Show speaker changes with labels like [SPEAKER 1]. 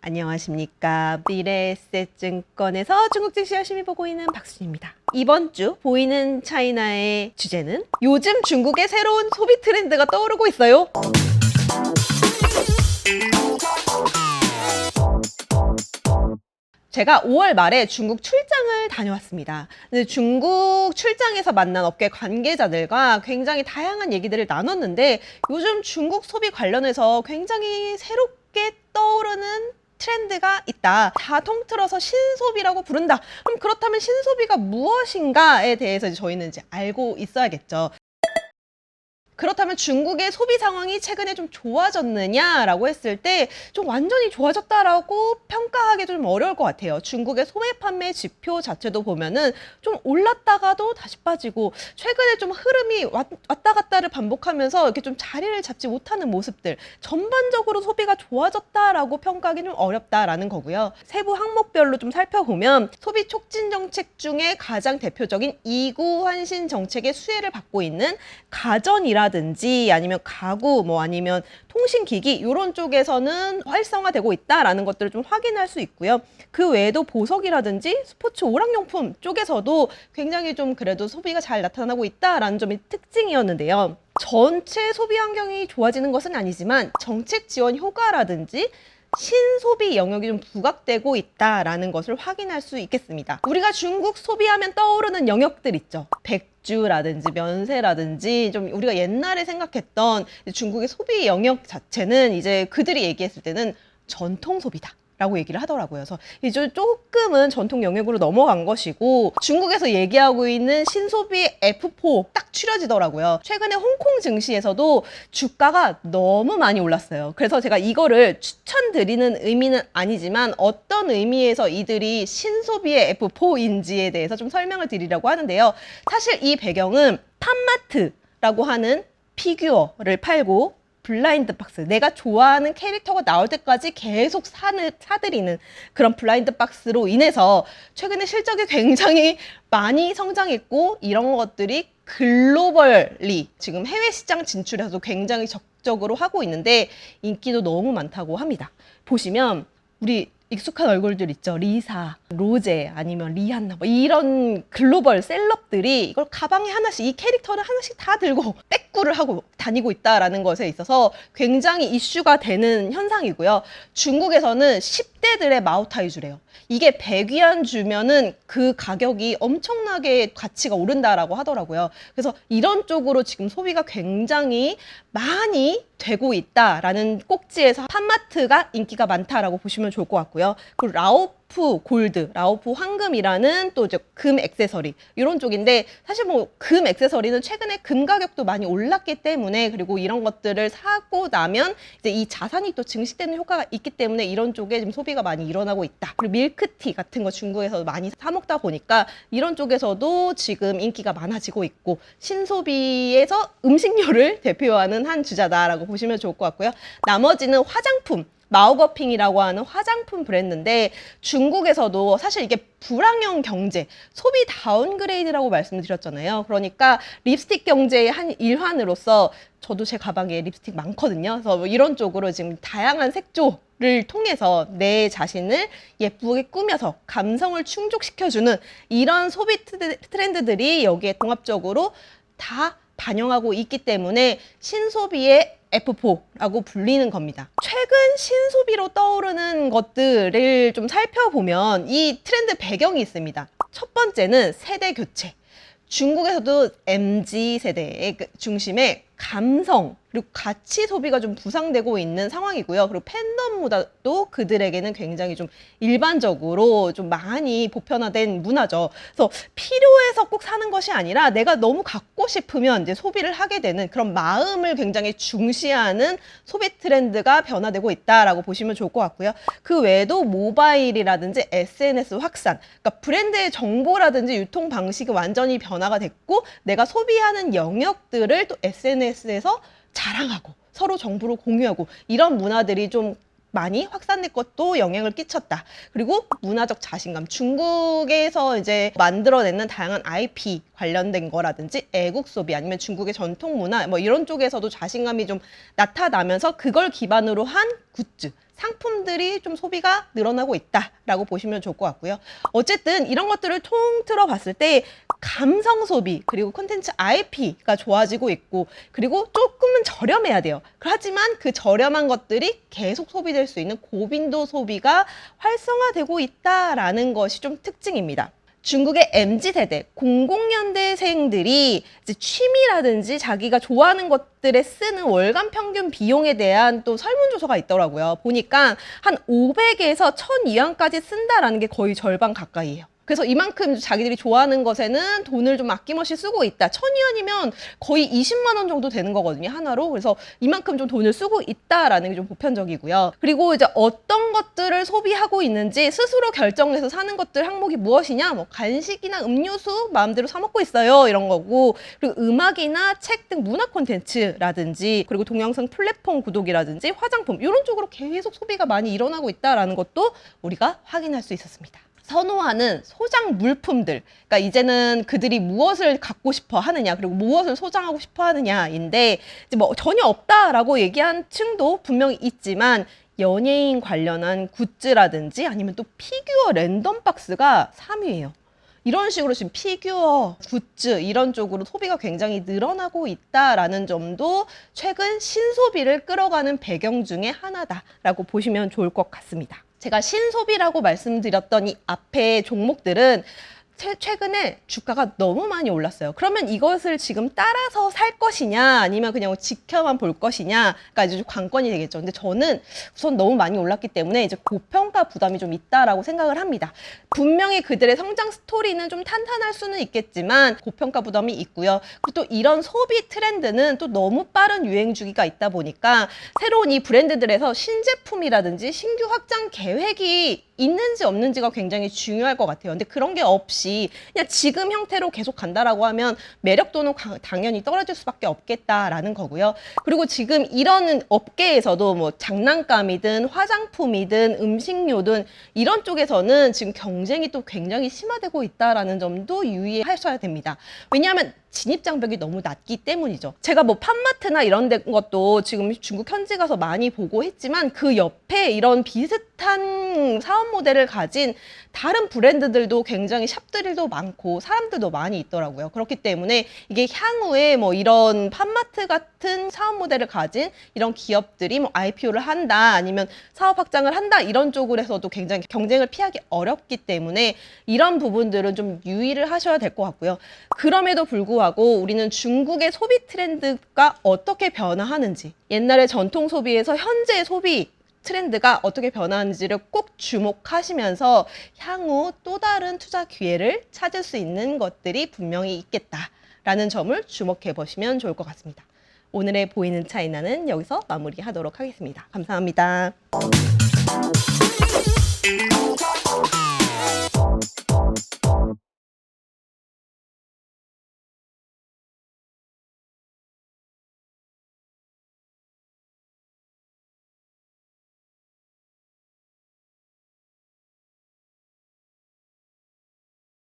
[SPEAKER 1] 안녕하십니까. 미래에셋증권에서 중국 증시 열심히 보고 있는 박순입니다. 이번 주 보이는 차이나의 주제는 요즘 중국의 새로운 소비 트렌드가 떠오르고 있어요. 제가 5월 말에 중국 출장을 다녀왔습니다. 근데 중국 출장에서 만난 업계 관계자들과 굉장히 다양한 얘기들을 나눴는데 요즘 중국 소비 관련해서 굉장히 새롭게 떠오르는 트렌드가 있다. 다 통틀어서 신소비라고 부른다. 그럼 그렇다면 신소비가 무엇인가에 대해서 저희는 이제 알고 있어야겠죠. 그렇다면 중국의 소비 상황이 최근에 좀 좋아졌느냐라고 했을 때 좀 완전히 좋아졌다라고 평가하기 좀 어려울 것 같아요. 중국의 소매 판매 지표 자체도 보면은 좀 올랐다가도 다시 빠지고 최근에 좀 흐름이 왔다 갔다를 반복하면서 이렇게 좀 자리를 잡지 못하는 모습들, 전반적으로 소비가 좋아졌다라고 평가하기 좀 어렵다라는 거고요. 세부 항목별로 좀 살펴보면 소비 촉진 정책 중에 가장 대표적인 2구 환신 정책의 수혜를 받고 있는 가전이라든지 아니면 가구 아니면 통신기기 이런 쪽에서는 활성화되고 있다라는 것들을 좀 확인할 수 있고요. 그 외에도 보석이라든지 스포츠 오락용품 쪽에서도 굉장히 좀 그래도 소비가 잘 나타나고 있다라는 점이 특징이었는데요. 전체 소비 환경이 좋아지는 것은 아니지만 정책 지원 효과라든지 신소비 영역이 좀 부각되고 있다라는 것을 확인할 수 있겠습니다. 우리가 중국 소비하면 떠오르는 영역들 있죠. 백주라든지 면세라든지 좀 우리가 옛날에 생각했던 중국의 소비 영역 자체는 이제 그들이 얘기했을 때는 전통 소비다 라고 얘기를 하더라고요. 그래서 이제 조금은 전통 영역으로 넘어간 것이고 중국에서 얘기하고 있는 신소비 F4 딱 추려지더라고요. 최근에 홍콩 증시에서도 주가가 너무 많이 올랐어요. 그래서 제가 이거를 추천드리는 의미는 아니지만 어떤 의미에서 이들이 신소비의 F4인지에 대해서 좀 설명을 드리려고 하는데요. 사실 이 배경은 팜마트라고 하는 피규어를 팔고 블라인드 박스, 내가 좋아하는 캐릭터가 나올 때까지 계속 사들이는 그런 블라인드 박스로 인해서 최근에 실적이 굉장히 많이 성장했고 이런 것들이 글로벌리 지금 해외 시장 진출해서 굉장히 적극적으로 하고 있는데 인기도 너무 많다고 합니다. 보시면 우리 익숙한 얼굴들 있죠. 리사, 로제, 아니면 리한나 이런 글로벌 셀럽들이 이걸 가방에 하나씩, 이 캐릭터를 하나씩 다 들고 빼꾸를 하고 다니고 있다라는 것에 있어서 굉장히 이슈가 되는 현상이고요. 중국에서는 10대들의 마오타이주래요. 이게 100위안 주면은 그 가격이 엄청나게 가치가 오른다라고 하더라고요. 그래서 이런 쪽으로 지금 소비가 굉장히 많이 되고 있다라는 꼭지에서 팜마트가 인기가 많다라고 보시면 좋을 것 같고요. 그리고 라오프 골드, 라오프 황금이라는 또 이제 금 액세서리 이런 쪽인데 사실 금 액세서리는 최근에 금 가격도 많이 올랐기 때문에 그리고 이런 것들을 사고 나면 이제 이 자산이 또 증식되는 효과가 있기 때문에 이런 쪽에 지금 소비가 많이 일어나고 있다. 그리고 밀크티 같은 거 중국에서 많이 사 먹다 보니까 이런 쪽에서도 지금 인기가 많아지고 있고 신소비에서 음식료를 대표하는 한 주자다라고 보시면 좋을 것 같고요. 나머지는 화장품. 마오거핑이라고 하는 화장품 브랜드인데 중국에서도 사실 이게 불황형 경제, 소비 다운그레이드라고 말씀을 드렸잖아요. 그러니까 립스틱 경제의 한 일환으로서 저도 제 가방에 립스틱 많거든요. 그래서 이런 쪽으로 지금 다양한 색조를 통해서 내 자신을 예쁘게 꾸며서 감성을 충족시켜주는 이런 소비 트렌드들이 여기에 종합적으로 다 반영하고 있기 때문에 신소비의 F4라고 불리는 겁니다. 최근 신소비로 떠오르는 것들을 좀 살펴보면 이 트렌드 배경이 있습니다. 첫 번째는 세대 교체. 중국에서도 MZ세대의 중심의 감성 그리고 가치 소비가 좀 부상되고 있는 상황이고요. 그리고 팬덤 문화도 그들에게는 굉장히 좀 일반적으로 좀 많이 보편화된 문화죠. 그래서 필요해서 꼭 사는 것이 아니라 내가 너무 갖고 싶으면 이제 소비를 하게 되는 그런 마음을 굉장히 중시하는 소비 트렌드가 변화되고 있다라고 보시면 좋을 것 같고요. 그 외에도 모바일이라든지 SNS 확산, 그러니까 브랜드의 정보라든지 유통 방식이 완전히 변화가 됐고 내가 소비하는 영역들을 또 SNS에서 자랑하고 서로 정보를 공유하고 이런 문화들이 좀 많이 확산된 것도 영향을 끼쳤다. 그리고 문화적 자신감. 중국에서 이제 만들어내는 다양한 IP 관련된 거라든지 애국 소비 아니면 중국의 전통 문화 이런 쪽에서도 자신감이 좀 나타나면서 그걸 기반으로 한 굿즈 상품들이 좀 소비가 늘어나고 있다라고 보시면 좋을 것 같고요. 어쨌든 이런 것들을 통틀어 봤을 때 감성 소비 그리고 콘텐츠 IP가 좋아지고 있고 그리고 조금은 저렴해야 돼요. 하지만 그 저렴한 것들이 계속 소비될 수 있는 고빈도 소비가 활성화되고 있다라는 것이 좀 특징입니다. 중국의 MZ세대, 00년대생들이 이제 취미라든지 자기가 좋아하는 것들에 쓰는 월간 평균 비용에 대한 또 설문조사가 있더라고요. 보니까 한 500에서 1000위안까지 쓴다라는 게 거의 절반 가까이예요. 그래서 이만큼 자기들이 좋아하는 것에는 돈을 좀 아낌없이 쓰고 있다. 1000위안이면 거의 20만 원 정도 되는 거거든요, 하나로. 그래서 이만큼 좀 돈을 쓰고 있다라는 게 좀 보편적이고요. 그리고 이제 어떤 것들을 소비하고 있는지 스스로 결정해서 사는 것들 항목이 무엇이냐? 뭐 간식이나 음료수 마음대로 사 먹고 있어요. 이런 거고. 그리고 음악이나 책 등 문화 콘텐츠라든지 그리고 동영상 플랫폼 구독이라든지 화장품 이런 쪽으로 계속 소비가 많이 일어나고 있다라는 것도 우리가 확인할 수 있었습니다. 선호하는 소장 물품들, 그러니까 이제는 그들이 무엇을 갖고 싶어 하느냐 그리고 무엇을 소장하고 싶어 하느냐인데 이제 뭐 전혀 없다라고 얘기한 층도 분명히 있지만 연예인 관련한 굿즈라든지 아니면 또 피규어 랜덤 박스가 3위예요. 이런 식으로 지금 피규어, 굿즈 이런 쪽으로 소비가 굉장히 늘어나고 있다라는 점도 최근 신소비를 끌어가는 배경 중에 하나다라고 보시면 좋을 것 같습니다. 제가 신소비라고 말씀드렸던 이 앞에 종목들은 최근에 주가가 너무 많이 올랐어요. 그러면 이것을 지금 따라서 살 것이냐 아니면 그냥 지켜만 볼 것이냐가 이제 좀 관건이 되겠죠. 근데 저는 우선 너무 많이 올랐기 때문에 이제 고평가 부담이 좀 있다라고 생각을 합니다. 분명히 그들의 성장 스토리는 좀 탄탄할 수는 있겠지만 고평가 부담이 있고요. 그리고 또 이런 소비 트렌드는 또 너무 빠른 유행 주기가 있다 보니까 새로운 이 브랜드들에서 신제품이라든지 신규 확장 계획이 있는지 없는지가 굉장히 중요할 것 같아요. 근데 그런 게 없이 그냥 지금 형태로 계속 간다라고 하면 매력도는 당연히 떨어질 수밖에 없겠다라는 거고요. 그리고 지금 이런 업계에서도 뭐 장난감이든 화장품이든 음식료든 이런 쪽에서는 지금 경쟁이 또 굉장히 심화되고 있다라는 점도 유의하셔야 됩니다. 왜냐하면 진입 장벽이 너무 낮기 때문이죠. 제가 뭐 팜마트나 이런 데 것도 지금 중국 현지 가서 많이 보고 했지만 그 옆에 이런 비슷한 사업 모델을 가진 다른 브랜드들도 굉장히 샵들도 많고 사람들도 많이 있더라고요. 그렇기 때문에 이게 향후에 뭐 이런 팜마트 같은 사업 모델을 가진 이런 기업들이 뭐 IPO를 한다 아니면 사업 확장을 한다 이런 쪽으로 해서도 굉장히 경쟁을 피하기 어렵기 때문에 이런 부분들은 좀 유의를 하셔야 될 것 같고요. 그럼에도 불구하고 우리는 중국의 소비 트렌드가 어떻게 변화하는지 옛날의 전통 소비에서 현재의 소비 트렌드가 어떻게 변하는지를 꼭 주목하시면서 향후 또 다른 투자 기회를 찾을 수 있는 것들이 분명히 있겠다라는 점을 주목해 보시면 좋을 것 같습니다. 오늘의 보이는 차이나는 여기서 마무리하도록 하겠습니다. 감사합니다.